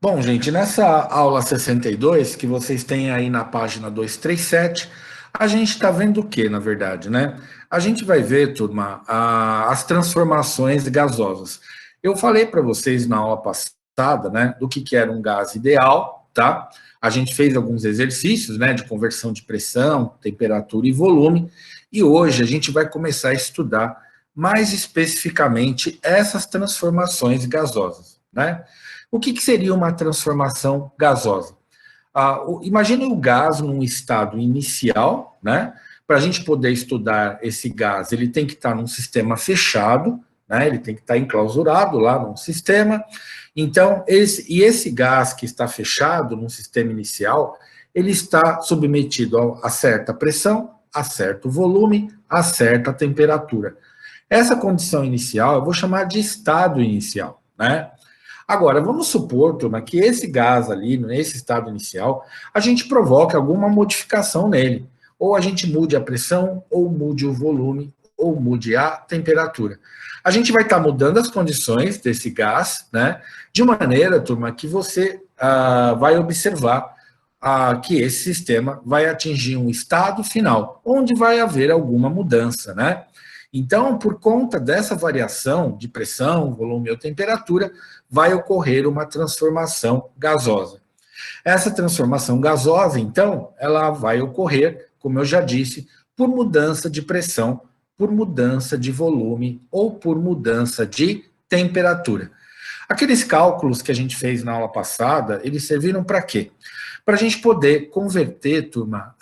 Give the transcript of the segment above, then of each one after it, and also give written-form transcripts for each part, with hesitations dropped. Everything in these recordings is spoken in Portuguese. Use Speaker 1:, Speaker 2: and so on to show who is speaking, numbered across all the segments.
Speaker 1: Bom, gente, nessa aula 62, que vocês têm aí na página 237, a gente está vendo o que, na verdade, né? A gente vai ver, turma, as transformações gasosas. Eu falei para vocês na aula passada, né, do que era um gás ideal, tá? A gente fez alguns exercícios, né, de conversão de pressão, temperatura e volume, e hoje a gente vai começar a estudar mais especificamente essas transformações gasosas, né? O que seria uma transformação gasosa? Imagine o gás num estado inicial, né? Para a gente poder estudar esse gás, ele tem que estar num sistema fechado, né? Ele tem que estar enclausurado lá num sistema. Então, esse gás que está fechado num sistema inicial, ele está submetido a certa pressão, a certo volume, a certa temperatura. Essa condição inicial eu vou chamar de estado inicial, né? Agora, vamos supor, turma, que esse gás ali, nesse estado inicial, a gente provoque alguma modificação nele. Ou a gente mude a pressão, ou mude o volume, ou mude a temperatura. A gente vai estar mudando as condições desse gás, né? De maneira, turma, que você vai observar que esse sistema vai atingir um estado final, onde vai haver alguma mudança, né? Então, por conta dessa variação de pressão, volume ou temperatura, vai ocorrer uma transformação gasosa. Essa transformação gasosa, então, ela vai ocorrer, como eu já disse, por mudança de pressão, por mudança de volume ou por mudança de temperatura. Aqueles cálculos que a gente fez na aula passada, eles serviram para quê? Para a gente poder converter, turma,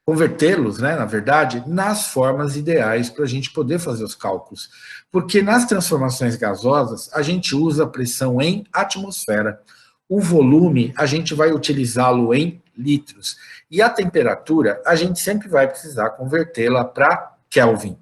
Speaker 1: convertê-los, né, na verdade, nas formas ideais para a gente poder fazer os cálculos. Porque nas transformações gasosas, a gente usa a pressão em atmosfera. O volume, a gente vai utilizá-lo em litros. E a temperatura, a gente sempre vai precisar convertê-la para Kelvin.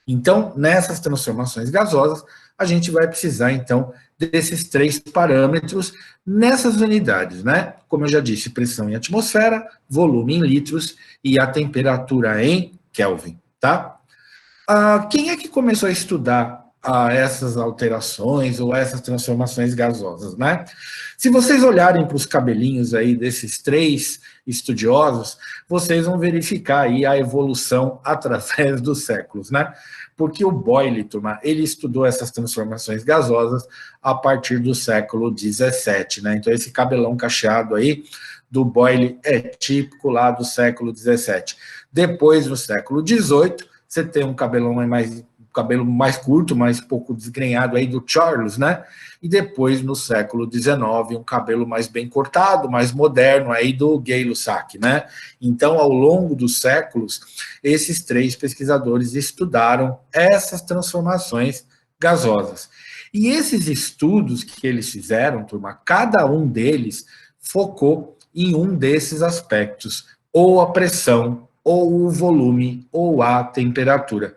Speaker 1: Então, nessas transformações gasosas, a gente vai precisar, então, desses três parâmetros nessas unidades, né? Como eu já disse, pressão em atmosfera, volume em litros e a temperatura em Kelvin, tá? Quem é que começou a estudar essas alterações ou essas transformações gasosas, né? Se vocês olharem para os cabelinhos aí desses três estudiosos, vocês vão verificar aí a evolução através dos séculos, né? Porque o Boyle, turma, ele estudou essas transformações gasosas a partir do século XVII, né? Então esse cabelão cacheado aí do Boyle é típico lá do século XVII. Depois, no século XVIII, você tem um cabelo mais curto, mais pouco desgrenhado aí do Charles, né? E depois, no século XIX, um cabelo mais bem cortado, mais moderno aí do Gay-Lussac, né? Então, ao longo dos séculos, esses três pesquisadores estudaram essas transformações gasosas. E esses estudos que eles fizeram, turma, cada um deles focou em um desses aspectos, ou a pressão, ou o volume, ou a temperatura.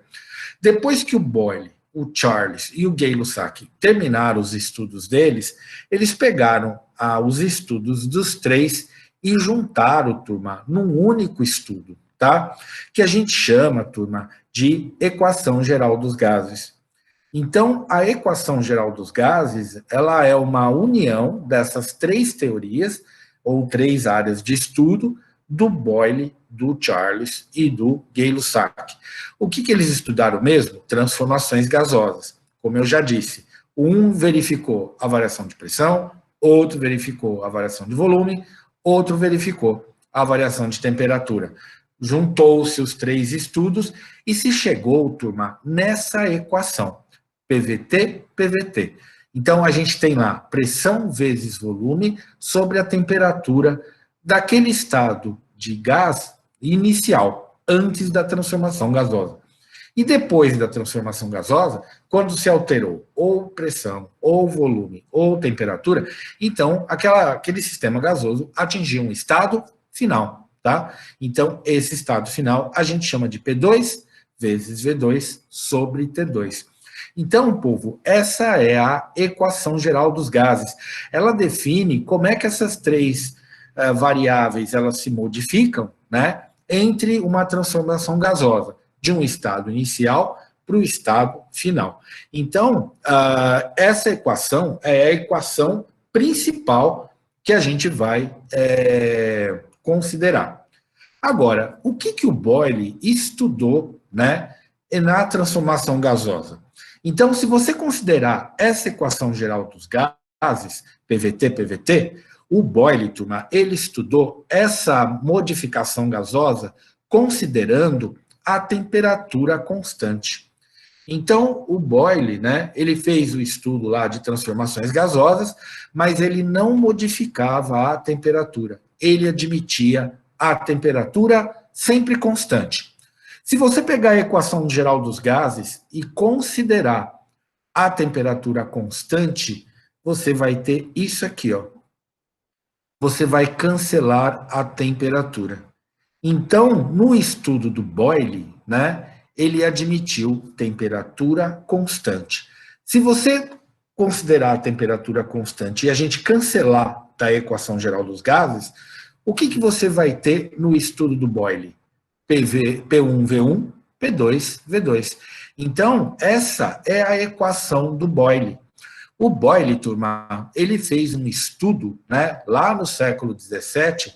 Speaker 1: Depois que o Boyle, o Charles e o Gay-Lussac terminaram os estudos deles, eles pegaram os estudos dos três e juntaram, turma, num único estudo, tá? Que a gente chama, turma, de equação geral dos gases. Então, a equação geral dos gases, ela é uma união dessas três teorias, ou três áreas de estudo, do Boyle, do Charles e do Gay-Lussac. O que eles estudaram mesmo? Transformações gasosas. Como eu já disse, um verificou a variação de pressão, outro verificou a variação de volume, outro verificou a variação de temperatura. Juntou-se os três estudos e se chegou, turma, nessa equação. PVT, PVT. Então, a gente tem lá pressão vezes volume sobre a temperatura daquele estado de gás inicial, antes da transformação gasosa. E depois da transformação gasosa, quando se alterou ou pressão, ou volume, ou temperatura, então aquele sistema gasoso atingiu um estado final, tá? Então, esse estado final a gente chama de P2 vezes V2 sobre T2. Então, povo, essa é a equação geral dos gases. Ela define como é que essas três variáveis elas se modificam, né, entre uma transformação gasosa, de um estado inicial para o estado final. Então, essa equação é a equação principal que a gente vai considerar. Agora, o que o Boyle estudou, né, na transformação gasosa? Então, se você considerar essa equação geral dos gases, PVT, PVT, o Boyle, turma, ele estudou essa modificação gasosa considerando a temperatura constante. Então, o Boyle, né, ele fez o estudo lá de transformações gasosas, mas ele não modificava a temperatura. Ele admitia a temperatura sempre constante. Se você pegar a equação geral dos gases e considerar a temperatura constante, você vai ter isso aqui, ó. Você vai cancelar a temperatura. Então, no estudo do Boyle, né, ele admitiu temperatura constante. Se você considerar a temperatura constante e a gente cancelar da equação geral dos gases, o que você vai ter no estudo do Boyle? P1V1, P2V2. Então, essa é a equação do Boyle. O Boyle, turma, ele fez um estudo, né, lá no século XVII,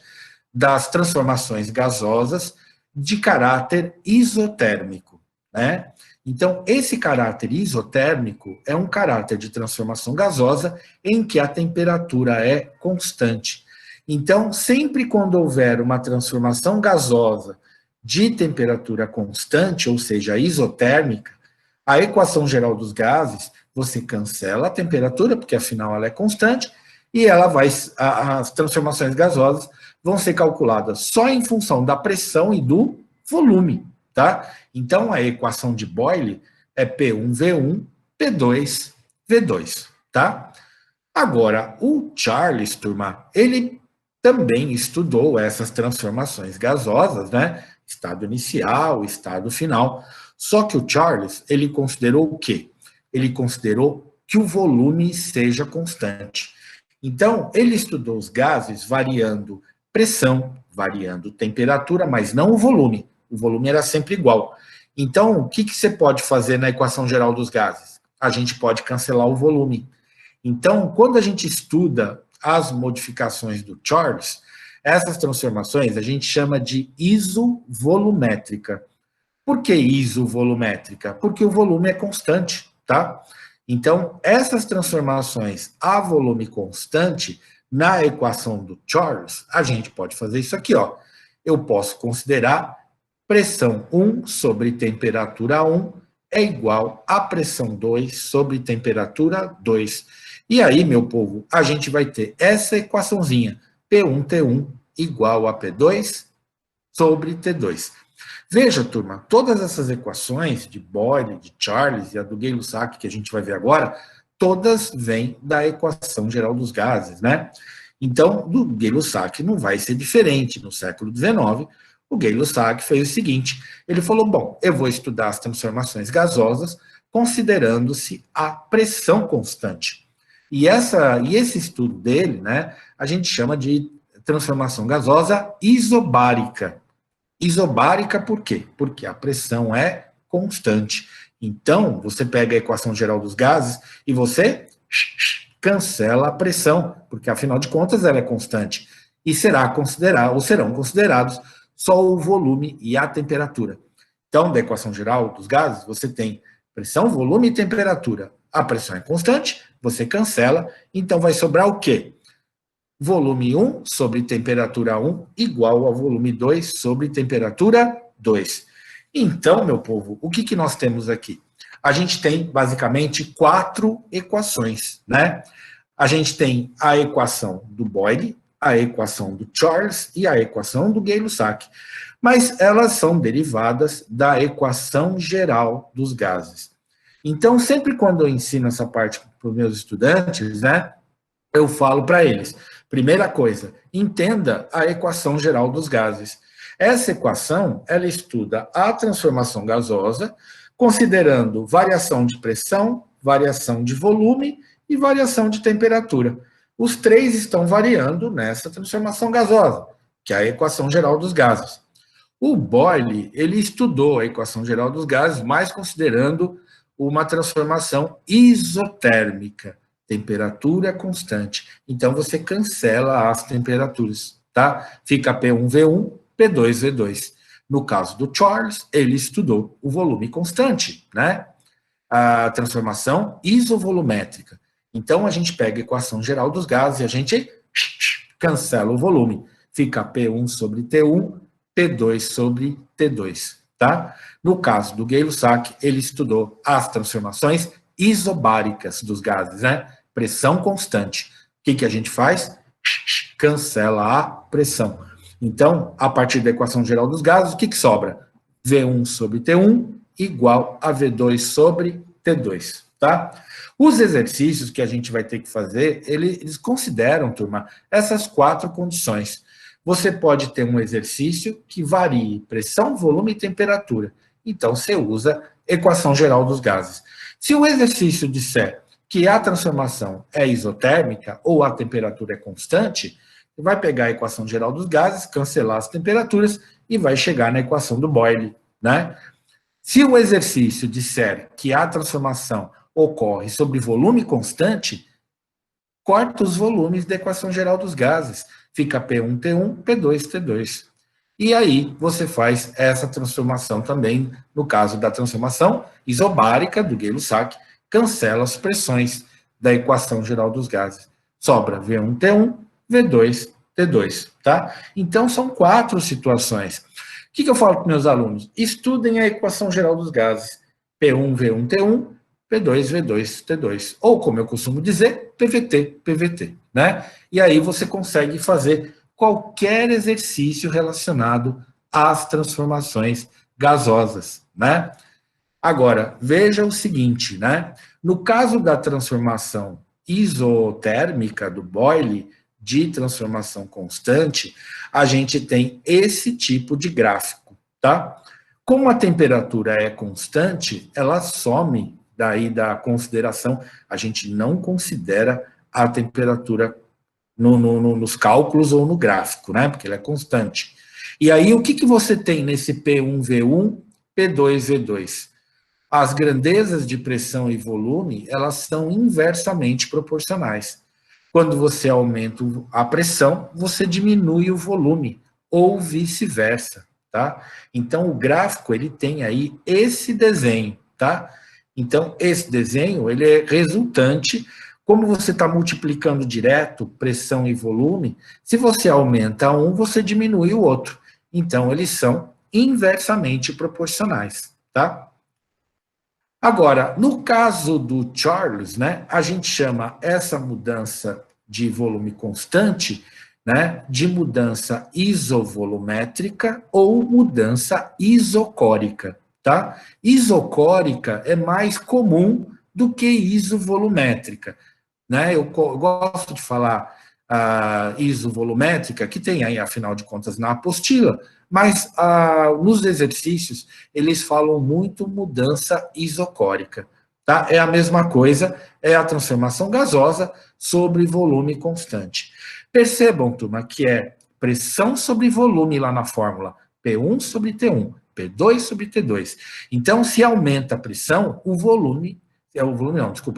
Speaker 1: das transformações gasosas de caráter isotérmico, né? Então, esse caráter isotérmico é um caráter de transformação gasosa em que a temperatura é constante. Então, sempre quando houver uma transformação gasosa de temperatura constante, ou seja, isotérmica, a equação geral dos gases, você cancela a temperatura, porque afinal ela é constante, e ela vai, as transformações gasosas vão ser calculadas só em função da pressão e do volume, tá? Então, a equação de Boyle é P1V1, P2V2, tá? Agora, o Charles, turma, ele também estudou essas transformações gasosas, né? Estado inicial, estado final. Só que o Charles, ele considerou o quê? Ele considerou que o volume seja constante. Então, ele estudou os gases variando pressão, variando temperatura, mas não o volume. O volume era sempre igual. Então, o que você pode fazer na equação geral dos gases? A gente pode cancelar o volume. Então, quando a gente estuda as modificações do Charles, essas transformações a gente chama de isovolumétrica. Por que isovolumétrica? Porque o volume é constante, tá? Então, essas transformações a volume constante, na equação do Charles, a gente pode fazer isso aqui, ó. Eu posso considerar pressão 1 sobre temperatura 1 é igual a pressão 2 sobre temperatura 2. E aí, meu povo, a gente vai ter essa equaçãozinha, P1T1 igual a P2 sobre T2. Veja, turma, todas essas equações de Boyle, de Charles e a do Gay-Lussac, que a gente vai ver agora, todas vêm da equação geral dos gases, né? Então, do Gay-Lussac não vai ser diferente. No século XIX, o Gay-Lussac fez o seguinte, ele falou, bom, eu vou estudar as transformações gasosas considerando-se a pressão constante. E esse estudo dele, né, a gente chama de transformação gasosa isobárica. Isobárica por quê? Porque a pressão é constante. Então, você pega a equação geral dos gases e você cancela a pressão, porque afinal de contas ela é constante. E serão considerados só o volume e a temperatura. Então, da equação geral dos gases, você tem pressão, volume e temperatura. A pressão é constante, você cancela, então vai sobrar o quê? Volume 1 sobre temperatura 1 igual a volume 2 sobre temperatura 2. Então, meu povo, o que nós temos aqui? A gente tem, basicamente, 4 equações, né? A gente tem a equação do Boyle, a equação do Charles e a equação do Gay-Lussac. Mas elas são derivadas da equação geral dos gases. Então, sempre quando eu ensino essa parte para os meus estudantes, né, eu falo para eles, primeira coisa, entenda a equação geral dos gases. Essa equação, ela estuda a transformação gasosa, considerando variação de pressão, variação de volume e variação de temperatura. Os três estão variando nessa transformação gasosa, que é a equação geral dos gases. O Boyle, ele estudou a equação geral dos gases, mas considerando uma transformação isotérmica. temperatura constante. Então, você cancela as temperaturas, tá? Fica P1V1, P2V2. No caso do Charles, ele estudou o volume constante, né? A transformação isovolumétrica. Então, a gente pega a equação geral dos gases e a gente cancela o volume. Fica P1 sobre T1, P2 sobre T2, tá? No caso do Gay-Lussac, ele estudou as transformações isobáricas dos gases, né? Pressão constante. O que a gente faz? Cancela a pressão. Então, a partir da equação geral dos gases, o que sobra? V1 sobre T1 igual a V2 sobre T2, tá? Os exercícios que a gente vai ter que fazer, eles consideram, turma, essas 4 condições. Você pode ter um exercício que varie pressão, volume e temperatura. Então, você usa equação geral dos gases. Se o exercício disser que a transformação é isotérmica ou a temperatura é constante, você vai pegar a equação geral dos gases, cancelar as temperaturas e vai chegar na equação do Boyle, né? Se o exercício disser que a transformação ocorre sobre volume constante, corta os volumes da equação geral dos gases. Fica P1T1, P2T2. E aí você faz essa transformação também, no caso da transformação isobárica do Gay-Lussac, cancela as pressões da equação geral dos gases. Sobra V1T1, V2T2, tá? Então são 4 situações. O que eu falo para meus alunos? Estudem a equação geral dos gases. P1V1T1, P2V2T2. Ou, como eu costumo dizer, PVT, né? E aí você consegue fazer qualquer exercício relacionado às transformações gasosas, né? Agora, veja o seguinte, né? No caso da transformação isotérmica do Boyle, de transformação constante, a gente tem esse tipo de gráfico, tá? Como a temperatura é constante, ela some daí da consideração, a gente não considera a temperatura nos cálculos ou no gráfico, né? Porque ela é constante. E aí, o que você tem nesse P1V1, P2V2? As grandezas de pressão e volume, elas são inversamente proporcionais. Quando você aumenta a pressão, você diminui o volume, ou vice-versa, tá? Então, o gráfico, ele tem aí esse desenho, tá? Então, esse desenho, ele é resultante, como você está multiplicando direto pressão e volume, se você aumenta um, você diminui o outro. Então, eles são inversamente proporcionais, tá? Agora, no caso do Charles, né, a gente chama essa mudança de volume constante, né, de mudança isovolumétrica ou mudança isocórica, tá? Isocórica é mais comum do que isovolumétrica, né? Eu gosto de falar isovolumétrica, que tem aí, afinal de contas, na apostila, mas nos exercícios eles falam muito mudança isocórica, tá? É a mesma coisa, é a transformação gasosa sobre volume constante. Percebam, turma, que é pressão sobre volume lá na fórmula, P1 sobre T1, P2 sobre T2. Então, se aumenta a pressão,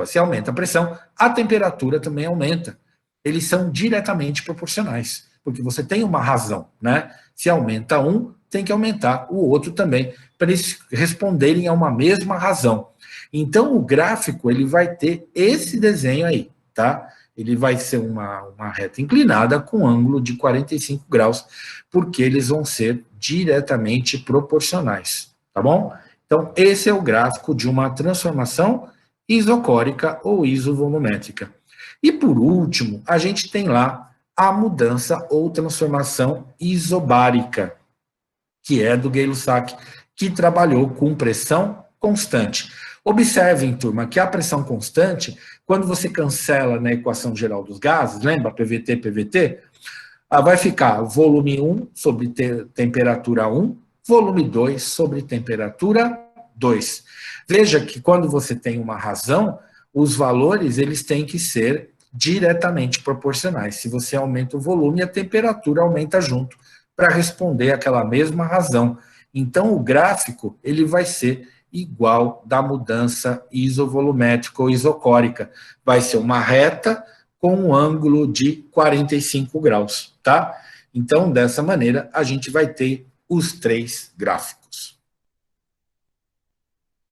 Speaker 1: se aumenta a pressão, a temperatura também aumenta. Eles são diretamente proporcionais, porque você tem uma razão, né? Se aumenta um, tem que aumentar o outro também, para eles responderem a uma mesma razão. Então, o gráfico, ele vai ter esse desenho aí, tá? Ele vai ser uma reta inclinada com ângulo de 45 graus, porque eles vão ser diretamente proporcionais, tá bom? Então, esse é o gráfico de uma transformação isocórica ou isovolumétrica. E, por último, a gente tem lá a mudança ou transformação isobárica, que é do Gay-Lussac, que trabalhou com pressão constante. Observem, turma, que a pressão constante, quando você cancela na equação geral dos gases, lembra PVT, PVT? Vai ficar volume 1 sobre temperatura 1, volume 2 sobre temperatura 2. Veja que quando você tem uma razão, os valores eles têm que ser diretamente proporcionais. Se você aumenta o volume, a temperatura aumenta junto para responder àquela mesma razão. Então, o gráfico ele vai ser igual da mudança isovolumétrica ou isocórica. Vai ser uma reta com um ângulo de 45 graus, tá? Então, dessa maneira, a gente vai ter os 3 gráficos.